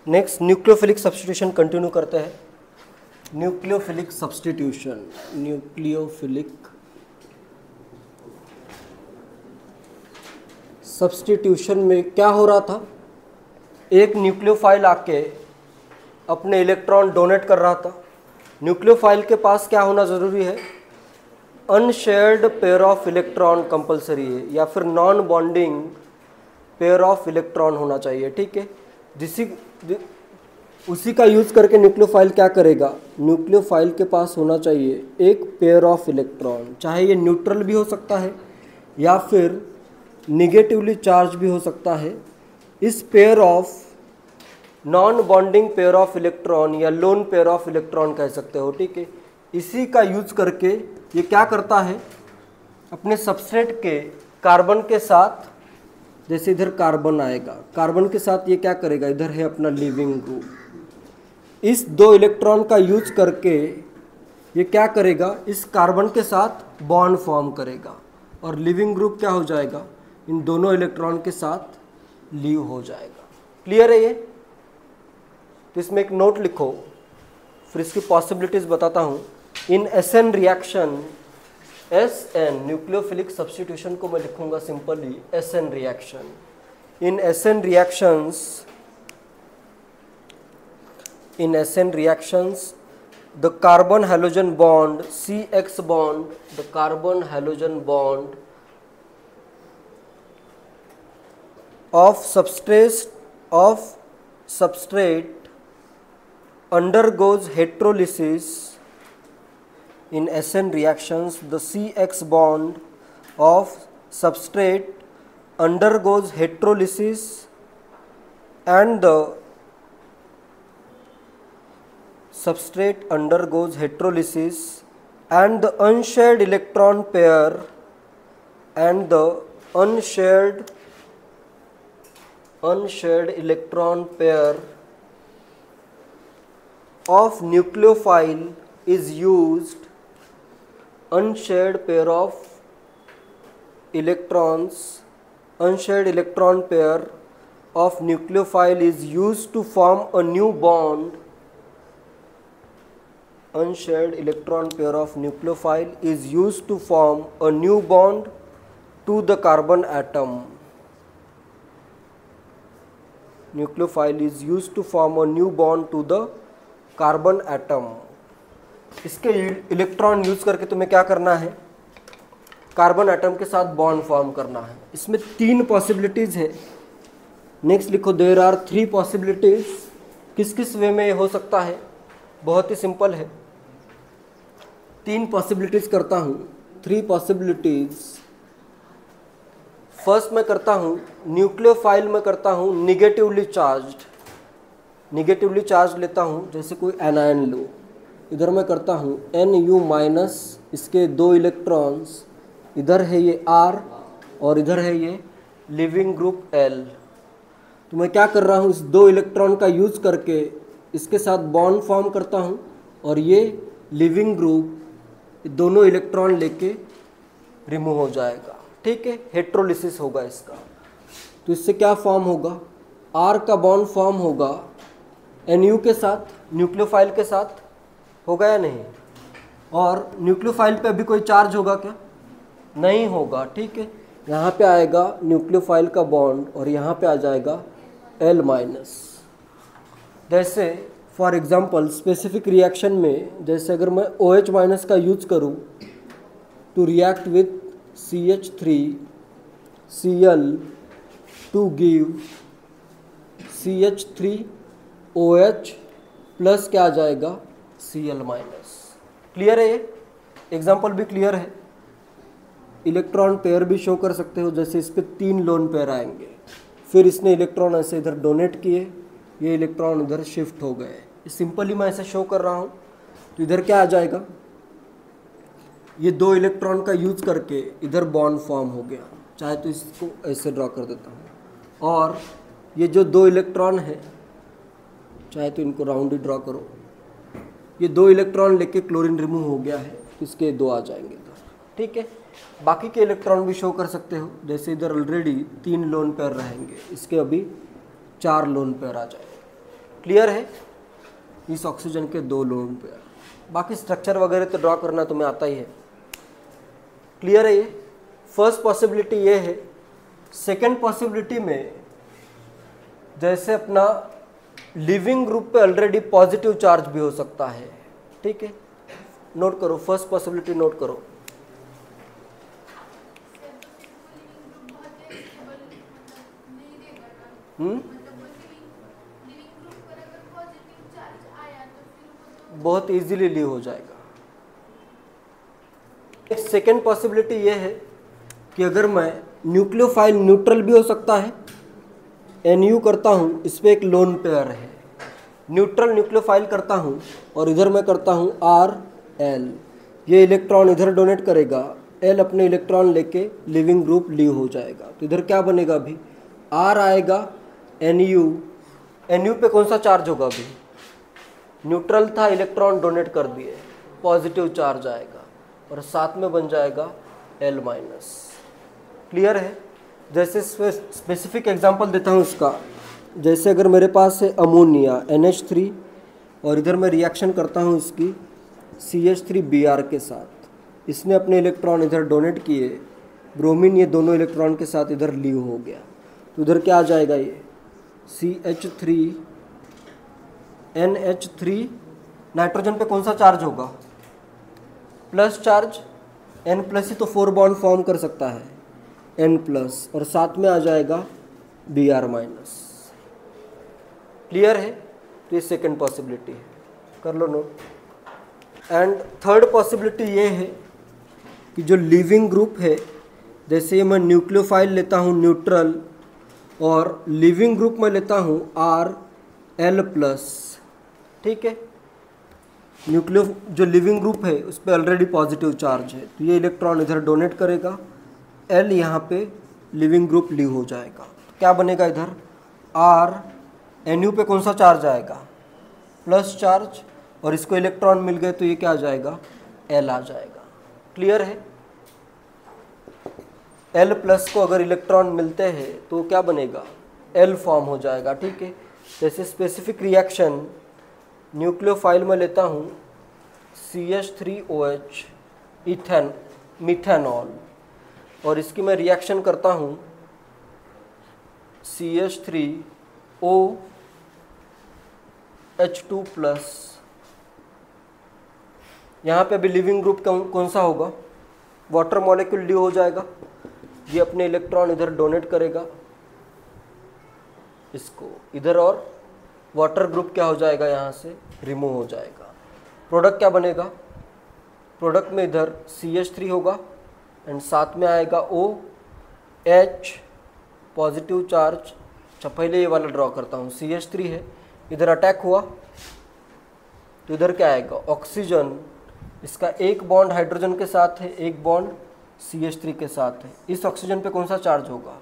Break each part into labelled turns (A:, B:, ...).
A: Next nucleophilic substitution continue करते हैं। Nucleophilic substitution, nucleophilic substitution में क्या हो रहा था, एक न्यूक्लियोफाइल आके अपने इलेक्ट्रॉन डोनेट कर रहा था। न्यूक्लियोफाइल के पास क्या होना ज़रूरी है, unshared pair of electron compulsory है, या फिर non bonding pair of electron होना चाहिए। ठीक है, उसी का यूज़ करके न्यूक्लियोफाइल क्या करेगा, न्यूक्लियोफाइल के पास होना चाहिए एक पेयर ऑफ इलेक्ट्रॉन, चाहे ये न्यूट्रल भी हो सकता है या फिर निगेटिवली चार्ज भी हो सकता है। इस pair of non bonding pair of electron या लोन पेयर ऑफ इलेक्ट्रॉन कह सकते हो। ठीक है, इसी का यूज करके ये क्या करता है, अपने सबस्ट्रेट के कार्बन के साथ, जैसे इधर कार्बन आएगा, कार्बन के साथ ये क्या करेगा, इधर है अपना लिविंग ग्रुप, इस दो इलेक्ट्रॉन का यूज करके ये क्या करेगा, इस कार्बन के साथ बॉन्ड फॉर्म करेगा और लिविंग ग्रुप क्या हो जाएगा, इन दोनों इलेक्ट्रॉन के साथ लीव हो जाएगा। क्लियर है ये? तो इसमें एक नोट लिखो, फिर इसकी पॉसिबिलिटीज बताता हूँ। इन SN reaction, SN nucleophilic substitution को मैं लिखूंगा simply SN reaction. In SN reactions the carbon halogen bond CX bond, the carbon halogen bond of substrate undergoes heterolysis. In SN reactions, the CX bond of substrate undergoes heterolysis and the substrate undergoes heterolysis and the unshared electron pair of nucleophile is used. Unshared electron pair of nucleophile is used to form a new bond. Unshared electron pair of nucleophile is used to form a new bond to the carbon atom. Nucleophile is used to form a new bond to the carbon atom. इसके electron use करके तुम्हें क्या करना है, carbon atom के साथ bond form करना है। इसमें 3 पॉसिबिलिटीज है। नेक्स्ट लिखो, देयर आर 3 पॉसिबिलिटीज। किस किस वे में हो सकता है, बहुत ही सिंपल है। 3 पॉसिबिलिटीज करता हूँ, 3 पॉसिबिलिटीज। फर्स्ट मैं करता हूँ न्यूक्लियोफाइल में करता हूँ निगेटिवली चार्ज लेता हूँ, जैसे कोई एनायन लो, इधर मैं करता हूँ Nu माइनस, इसके 2 इलेक्ट्रॉन्स, इधर है ये R और इधर है ये लिविंग ग्रुप L। तो मैं क्या कर रहा हूँ, इस 2 इलेक्ट्रॉन का यूज करके इसके साथ बॉन्ड फॉर्म करता हूँ और ये लिविंग ग्रुप दोनों इलेक्ट्रॉन लेके रिमूव हो जाएगा। ठीक है, हेट्रोलिसिस होगा इसका। तो इससे क्या फॉर्म होगा, R का बॉन्ड फॉर्म होगा Nu के साथ, न्यूक्लियोफाइल के साथ, होगा या नहीं? और न्यूक्लियोफाइल पे अभी कोई चार्ज होगा क्या? नहीं होगा। ठीक है, यहाँ पे आएगा न्यूक्लियोफाइल का बॉन्ड और यहाँ पे आ जाएगा L माइनस। जैसे फॉर एग्जांपल स्पेसिफिक रिएक्शन में, जैसे अगर मैं OH माइनस का यूज करूँ to react with CH3Cl to give CH3OH plus क्या आ जाएगा, Cl माइनस। क्लियर है ये? एग्जाम्पल भी क्लियर है। इलेक्ट्रॉन पेयर भी शो कर सकते हो, जैसे इस पे 3 लोन पेयर आएंगे, फिर इसने इलेक्ट्रॉन ऐसे इधर डोनेट किए, ये इलेक्ट्रॉन इधर शिफ्ट हो गए। सिंपली मैं ऐसे शो कर रहा हूँ, तो इधर क्या आ जाएगा, ये 2 इलेक्ट्रॉन का यूज करके इधर बॉन्ड फॉर्म हो गया। चाहे तो इसको ऐसे ड्रॉ कर देता हूँ, और ये जो 2 इलेक्ट्रॉन है, चाहे तो इनको राउंड ही ड्रॉ करो, ये 2 इलेक्ट्रॉन लेके क्लोरीन रिमूव हो गया है, इसके 2 आ जाएंगे इधर। ठीक है, बाकी के इलेक्ट्रॉन भी शो कर सकते हो, जैसे इधर ऑलरेडी 3 लोन पेयर रहेंगे, इसके अभी 4 लोन पेयर आ जाएंगे। क्लियर है? इस ऑक्सीजन के 2 लोन पेयर। बाकी स्ट्रक्चर वगैरह तो ड्रॉ करना तुम्हें आता ही है। क्लियर है? ये फर्स्ट पॉसिबिलिटी ये है। सेकेंड पॉसिबिलिटी में जैसे अपना लिविंग ग्रुप पे ऑलरेडी पॉजिटिव चार्ज भी हो सकता है। ठीक है, नोट करो, फर्स्ट पॉसिबिलिटी नोट करो। बहुत इजीली लीव हो जाएगा। सेकेंड पॉसिबिलिटी ये है कि अगर मैं न्यूक्लियोफाइल न्यूट्रल भी हो सकता है, NU करता हूँ, इस पर एक लोन पेयर है, न्यूट्रल न्यूक्लियोफाइल करता हूँ और इधर मैं करता हूँ RL, ये इलेक्ट्रॉन इधर डोनेट करेगा, L अपने इलेक्ट्रॉन लेके लिविंग ग्रुप लीव हो जाएगा। तो इधर क्या बनेगा? अभी R आएगा, NU पे कौन सा चार्ज होगा? अभी न्यूट्रल था, इलेक्ट्रॉन डोनेट कर दिए, पॉजिटिव चार्ज आएगा और साथ में बन जाएगा L-। क्लियर है? जैसे स्पेसिफिक एग्जांपल देता हूँ इसका। जैसे अगर मेरे पास है अमोनिया NH3 और इधर मैं रिएक्शन करता हूँ इसकी CH3Br के साथ, इसने अपने इलेक्ट्रॉन इधर डोनेट किए, ब्रोमीन ये दोनों इलेक्ट्रॉन के साथ इधर लीव हो गया। तो इधर क्या आ जाएगा? ये CH3NH3, नाइट्रोजन पे कौन सा चार्ज होगा? प्लस चार्ज, N+ ही तो 4 बॉन्ड फॉर्म कर सकता है, N+, और साथ में आ जाएगा Br-। क्लियर है? तो ये सेकेंड पॉसिबिलिटी है, कर लो नोट। एंड थर्ड पॉसिबिलिटी ये है कि जो लिविंग ग्रुप है, जैसे मैं न्यूक्लियोफाइल लेता हूँ न्यूट्रल और लिविंग ग्रुप में लेता हूँ RL+। ठीक है, जो लिविंग ग्रुप है उस पर ऑलरेडी पॉजिटिव चार्ज है, तो ये इलेक्ट्रॉन इधर डोनेट करेगा, L यहाँ पे लिविंग ग्रुप लीव हो जाएगा। क्या बनेगा? इधर NU पे कौन सा चार्ज आएगा? प्लस चार्ज, और इसको इलेक्ट्रॉन मिल गए तो ये क्या आ जाएगा? L आ जाएगा। क्लियर है? L+ को अगर इलेक्ट्रॉन मिलते हैं तो क्या बनेगा? L फॉर्म हो जाएगा। ठीक है, जैसे स्पेसिफिक रिएक्शन न्यूक्लियोफाइल में लेता हूँ CH3OH मिथेनॉल और इसकी मैं रिएक्शन करता हूँ CH3OH2+। यहाँ पे अभी लिविंग ग्रुप कौन सा होगा? वाटर मॉलिक्यूल लीव हो जाएगा, ये अपने इलेक्ट्रॉन इधर डोनेट करेगा इसको इधर, और वाटर ग्रुप क्या हो जाएगा? यहाँ से रिमूव हो जाएगा। प्रोडक्ट क्या बनेगा? प्रोडक्ट में इधर CH3 होगा एंड साथ में आएगा OH, पॉजिटिव चार्ज। अच्छा, पहले ये वाला ड्रॉ करता हूँ, CH3 है, इधर अटैक हुआ तो इधर क्या आएगा? ऑक्सीजन, इसका एक बॉन्ड हाइड्रोजन के साथ है, एक बॉन्ड CH3 के साथ है। इस ऑक्सीजन पे कौन सा चार्ज होगा?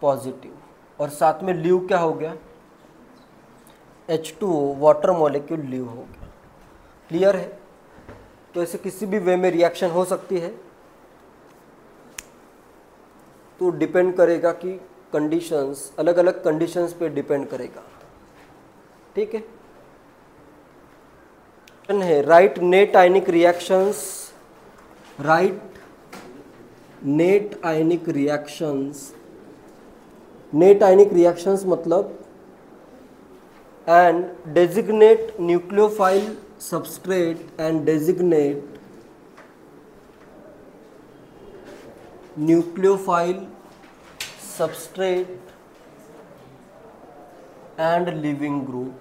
A: पॉजिटिव, और साथ में लीव क्या हो गया? H2O, वाटर मॉलिक्यूल लीव हो गया। क्लियर है? तो ऐसे किसी भी वे में रिएक्शन हो सकती है, तो डिपेंड करेगा कि कंडीशंस, अलग अलग कंडीशंस पे डिपेंड करेगा। ठीक है, राइट नेट आयनिक रिएक्शंस। राइट नेट आयनिक रिएक्शंस, नेट आयनिक रिएक्शंस मतलब and designate nucleophile substrate and designate nucleophile substrate and leaving group.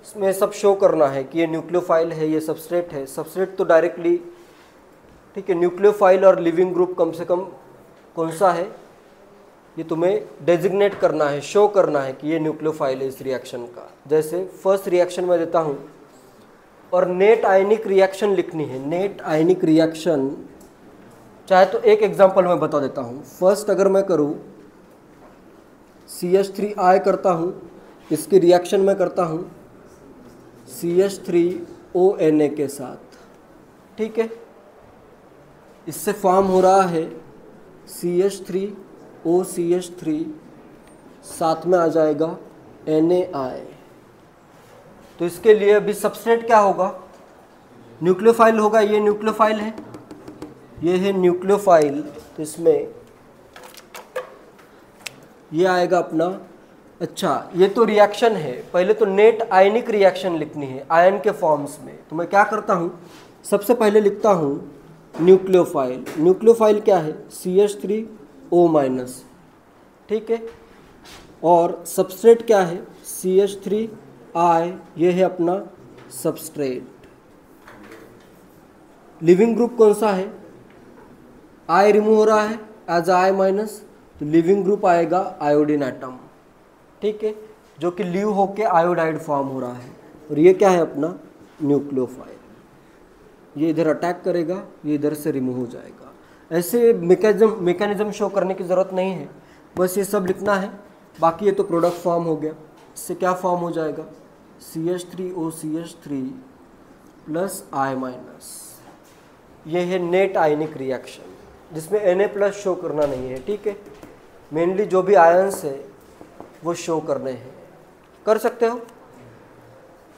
A: इसमें सब शो करना है कि ये न्यूक्लियोफाइल है, ये सबस्ट्रेट है। सबस्ट्रेट तो डायरेक्टली ठीक है, न्यूक्लियोफाइल और लिविंग ग्रुप कम से कम कौन सा है ये तुम्हें डेजिग्नेट करना है, शो करना है कि ये न्यूक्लियोफाइल है इस रिएक्शन का। जैसे फर्स्ट रिएक्शन में देता हूँ और नेट आयनिक रिएक्शन लिखनी है। नेट आयनिक रिएक्शन चाहे तो एक एग्जांपल मैं बता देता हूँ। फर्स्ट अगर मैं करूँ CH3I करता हूँ, इसकी रिएक्शन में करता हूँ CH3ONA के साथ। ठीक है, इससे फॉर्म हो रहा है CH3OCH3, साथ में आ जाएगा NaI। तो इसके लिए अभी सबस्ट्रेट क्या होगा, न्यूक्लियोफाइल होगा। ये न्यूक्लियोफाइल है, ये है न्यूक्लियोफाइल, तो इसमें ये आएगा अपना। अच्छा, ये तो रिएक्शन है, पहले तो नेट आयनिक रिएक्शन लिखनी है आयन के फॉर्म्स में। तो मैं क्या करता हूँ, सबसे पहले लिखता हूँ न्यूक्लियोफाइल। न्यूक्लियोफाइल क्या है, CH3O-, ठीक है। और सबस्ट्रेट क्या है, CH3I, ये है अपना सबस्ट्रेट। लिविंग ग्रुप कौन सा है, I रिमूव हो रहा है एज I-, तो लिविंग ग्रुप आएगा आयोडीन एटम, ठीक है, जो कि लीव होके आयोडाइड फॉर्म हो रहा है। और ये क्या है अपना न्यूक्लियोफाइल, ये इधर अटैक करेगा, ये इधर से रिमूव हो जाएगा। ऐसे मैकेनिज्म शो करने की ज़रूरत नहीं है, बस ये सब लिखना है। बाकी ये तो प्रोडक्ट फॉर्म हो गया। इससे क्या फॉर्म हो जाएगा, CH3OCH3 प्लस I-। ये है नेट आयनिक रिएक्शन, जिसमें Na+ शो करना नहीं है, ठीक है। मेनली जो भी आयंस है वो शो करने हैं, कर सकते हो।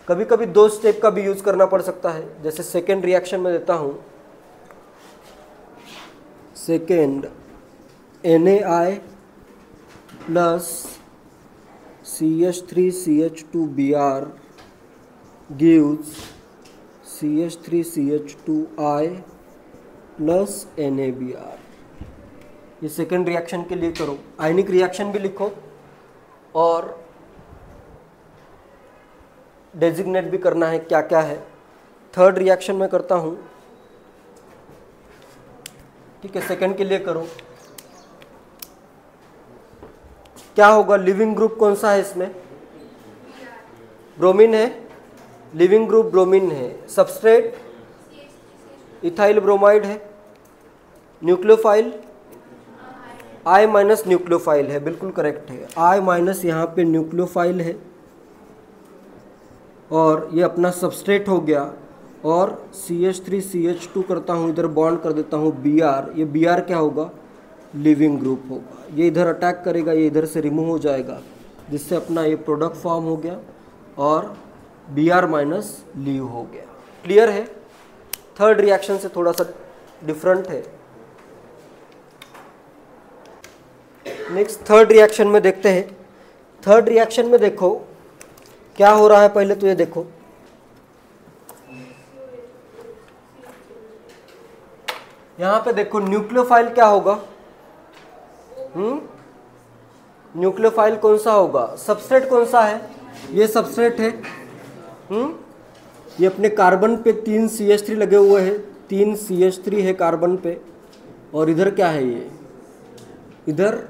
A: कभी कभी 2 स्टेप का भी यूज़ करना पड़ सकता है, जैसे सेकेंड रिएक्शन में देता हूँ, second NaI plus CH3CH2Br gives CH3CH2I plus NaBr। ये सेकेंड रिएक्शन के लिए करो। आयनिक रिएक्शन भी लिखो और डेजिग्नेट भी करना है क्या क्या है। थर्ड रिएक्शन में करता हूँ, ठीक है, सेकेंड के लिए करो। क्या होगा, लिविंग ग्रुप कौन सा है इसमें, ब्रोमीन है, लिविंग ग्रुप ब्रोमीन है। सबस्ट्रेट इथाइल ब्रोमाइड है। न्यूक्लियोफाइल I- न्यूक्लियोफाइल है, बिल्कुल करेक्ट है। I- यहाँ पे न्यूक्लियोफाइल है और ये अपना सबस्ट्रेट हो गया। और CH3CH2 करता हूँ, इधर बॉन्ड कर देता हूँ Br। ये Br क्या होगा, लिविंग ग्रुप होगा। ये इधर अटैक करेगा, ये इधर से रिमूव हो जाएगा, जिससे अपना ये प्रोडक्ट फॉर्म हो गया और Br- लीव हो गया। क्लियर है। थर्ड रिएक्शन से थोड़ा सा डिफरेंट है। नेक्स्ट थर्ड रिएक्शन में देखते हैं। थर्ड रिएक्शन में देखो क्या हो रहा है, पहले तो ये देखो, यहां पे देखो न्यूक्लियोफाइल क्या होगा, न्यूक्लियोफाइल कौन सा होगा, सबस्ट्रेट कौन सा है, ये सबस्ट्रेट है। ये अपने कार्बन पे 3 CH3 लगे हुए हैं, 3 CH3 है कार्बन पे। और इधर क्या है, ये इधर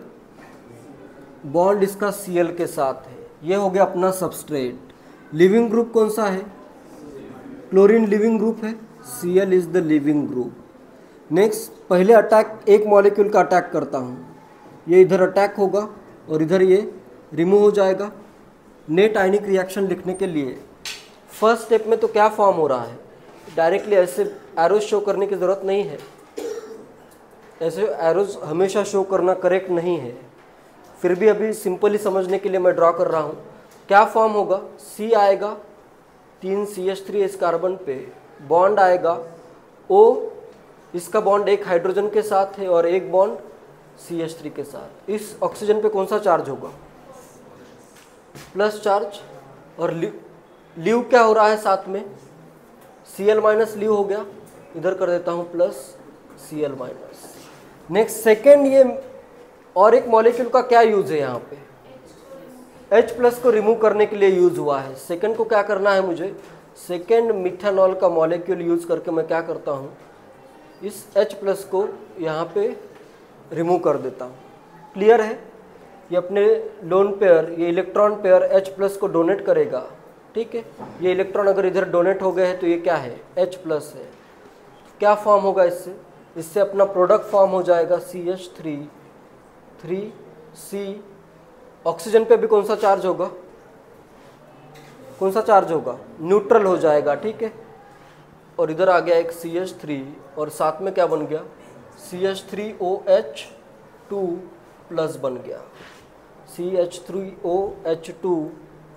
A: बॉन्ड इसका Cl के साथ है। ये हो गया अपना सबस्ट्रेट। लिविंग ग्रुप कौन सा है, क्लोरीन लिविंग ग्रुप है, Cl is the leaving group. Next पहले अटैक, एक मॉलिक्यूल का अटैक करता हूँ, ये इधर अटैक होगा और इधर ये रिमूव हो जाएगा। नेट आयनिक रिएक्शन लिखने के लिए फर्स्ट स्टेप में तो क्या फॉर्म हो रहा है, डायरेक्टली ऐसे एरोज शो करने की ज़रूरत नहीं है। ऐसे एरोज हमेशा शो करना करेक्ट नहीं है, फिर भी अभी सिंपली समझने के लिए मैं ड्रॉ कर रहा हूँ। क्या फॉर्म होगा, C आएगा, 3 CH3 इस कार्बन पे, बॉन्ड आएगा O, इसका बॉन्ड एक हाइड्रोजन के साथ है और एक बॉन्ड CH3 के साथ। इस ऑक्सीजन पे कौन सा चार्ज होगा, प्लस चार्ज। और लीव क्या हो रहा है साथ में, Cl- लीव हो गया, इधर कर देता हूँ प्लस Cl-। नेक्स्ट सेकेंड, ये और एक मॉलिक्यूल का क्या यूज है यहाँ पे, H+ को रिमूव करने के लिए यूज हुआ है। सेकेंड को क्या करना है मुझे, सेकेंड मिथानॉल का मॉलिक्यूल यूज करके मैं क्या करता हूँ, इस H+ को यहाँ पे रिमूव कर देता हूँ। क्लियर है। ये अपने लोन पेयर, ये इलेक्ट्रॉन पेयर H+ को डोनेट करेगा, ठीक है। ये इलेक्ट्रॉन अगर इधर डोनेट हो गए हैं तो ये क्या है, H+ है। क्या फॉर्म होगा इससे, इससे अपना प्रोडक्ट फॉर्म हो जाएगा CH3 3C। ऑक्सीजन पे भी कौन सा चार्ज होगा, कौन सा चार्ज होगा, न्यूट्रल हो जाएगा, ठीक है। और इधर आ गया एक CH3 और साथ में क्या बन गया, CH3OH2 प्लस बन गया, CH3OH2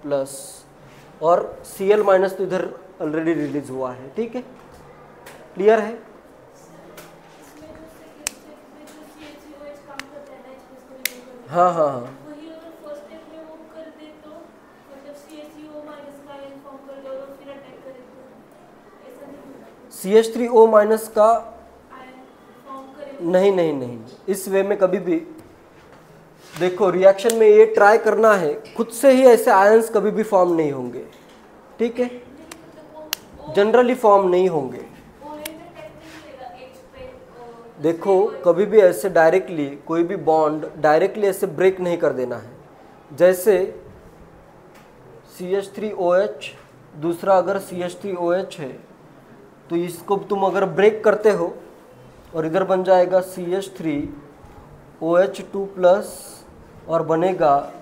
A: प्लस। और Cl माइनस तो इधर ऑलरेडी रिलीज हुआ है, ठीक है, क्लियर है। हाँ हाँ हाँ, CH3O माइनस का नहीं नहीं नहीं, इस वे में कभी भी देखो रिएक्शन में ये ट्राई करना है, खुद से ही ऐसे आयंस कभी भी फॉर्म नहीं होंगे, ठीक है, जनरली फॉर्म नहीं होंगे। देखो कभी भी ऐसे डायरेक्टली कोई भी बॉन्ड डायरेक्टली ऐसे ब्रेक नहीं कर देना है। जैसे CH3OH दूसरा अगर CH3OH है तो इसको तुम अगर ब्रेक करते हो और इधर बन जाएगा CH3OH2 प्लस और बनेगा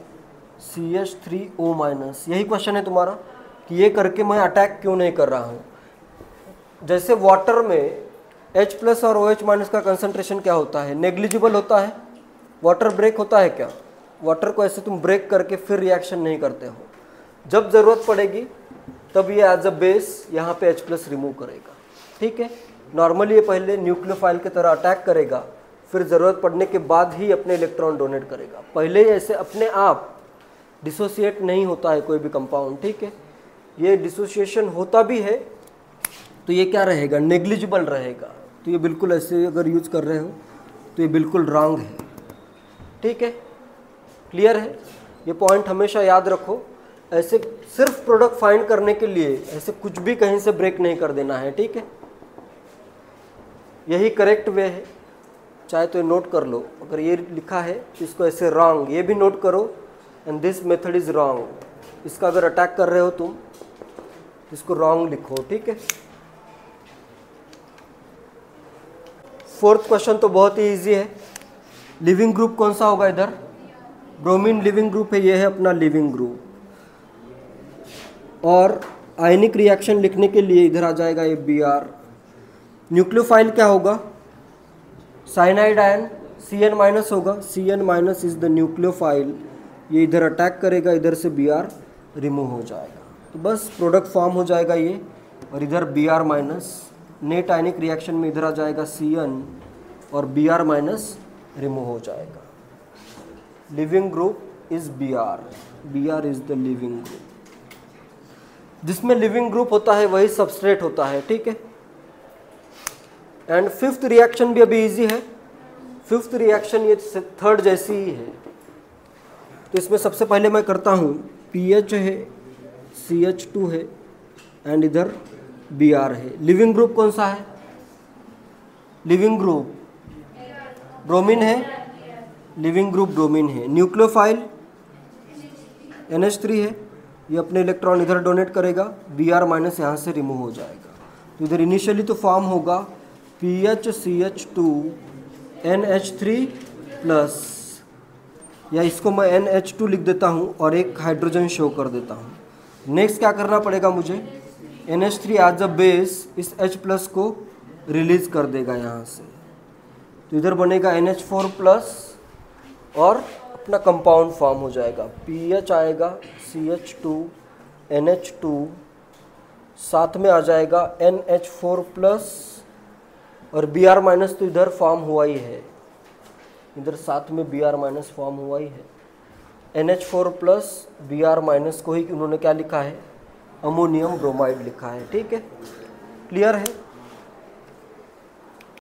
A: CH3O माइनस। यही क्वेश्चन है तुम्हारा कि ये करके मैं अटैक क्यों नहीं कर रहा हूँ। जैसे वाटर में H प्लस और OH माइनस का कंसंट्रेशन क्या होता है, नेग्लिजिबल होता है। वाटर ब्रेक होता है क्या, वाटर को ऐसे तुम ब्रेक करके फिर रिएक्शन नहीं करते हो। जब ज़रूरत पड़ेगी तब ये एज अ बेस यहाँ पे H प्लस रिमूव करेगा, ठीक है। नॉर्मली ये पहले न्यूक्लियोफाइल की तरह अटैक करेगा, फिर ज़रूरत पड़ने के बाद ही अपने इलेक्ट्रॉन डोनेट करेगा। पहले ही ऐसे अपने आप डिसोसिएट नहीं होता है कोई भी कंपाउंड, ठीक है। ये डिसोसिएशन होता भी है तो ये क्या रहेगा, नेग्लिजिबल रहेगा। तो ये बिल्कुल ऐसे अगर यूज कर रहे हो तो ये बिल्कुल रॉन्ग है, ठीक है, क्लियर है। ये पॉइंट हमेशा याद रखो। ऐसे सिर्फ प्रोडक्ट फाइंड करने के लिए ऐसे कुछ भी कहीं से ब्रेक नहीं कर देना है, ठीक है। यही करेक्ट वे है, चाहे तो ये नोट कर लो। अगर ये लिखा है तो इसको ऐसे रॉन्ग, ये भी नोट करो, and this method is wrong. इसका अगर अटैक कर रहे हो तुम इसको रॉन्ग लिखो, ठीक है। फोर्थ क्वेश्चन तो बहुत ही इजी है। लिविंग ग्रुप कौन सा होगा इधर, ब्रोमीन लिविंग ग्रुप है, ये है अपना लिविंग ग्रुप। और आयनिक रिएक्शन लिखने के लिए इधर आ जाएगा ये Br। न्यूक्लियोफाइल क्या होगा, साइनाइड आयन Cn माइनस होगा, Cn minus is the nucleophile. ये इधर अटैक करेगा, इधर से Br रिमूव हो जाएगा, तो बस प्रोडक्ट फॉर्म हो जाएगा ये। और इधर Br माइनस, नेट आयनिक रिएक्शन में इधर आ जाएगा Cn और Br माइनस रिमूव हो जाएगा। Leaving group is Br, Br is the leaving group. जिसमें लिविंग ग्रुप होता है वही सबस्ट्रेट होता है, ठीक है। एंड फिफ्थ रिएक्शन भी अभी इजी है। फिफ्थ रिएक्शन ये थर्ड जैसी ही है। तो इसमें सबसे पहले मैं करता हूँ, PH है, CH2 है एंड इधर Br है। लिविंग ग्रुप कौन सा है, लिविंग ग्रुप ब्रोमीन है, लिविंग ग्रुप ब्रोमीन है। न्यूक्लियोफाइल NH3 है, ये अपने इलेक्ट्रॉन इधर डोनेट करेगा, Br माइनस यहाँ से रिमूव हो जाएगा। तो इधर इनिशियली तो फॉर्म होगा PHCH2 NH3 प्लस, या इसको मैं NH2 लिख देता हूँ और एक हाइड्रोजन शो कर देता हूँ। नेक्स्ट क्या करना पड़ेगा मुझे, NH3 एज अ बेस इस H प्लस को रिलीज कर देगा यहाँ से। तो इधर बनेगा NH4 प्लस और अपना कंपाउंड फॉर्म हो जाएगा। PH आएगा, CH2 NH2, साथ में आ जाएगा NH4 प्लस और Br माइनस तो इधर फॉर्म हुआ ही है, इधर साथ में Br माइनस फॉर्म हुआ ही है। NH4 प्लस Br माइनस को ही उन्होंने क्या लिखा है, अमोनियम ब्रोमाइड लिखा है, ठीक है, क्लियर है।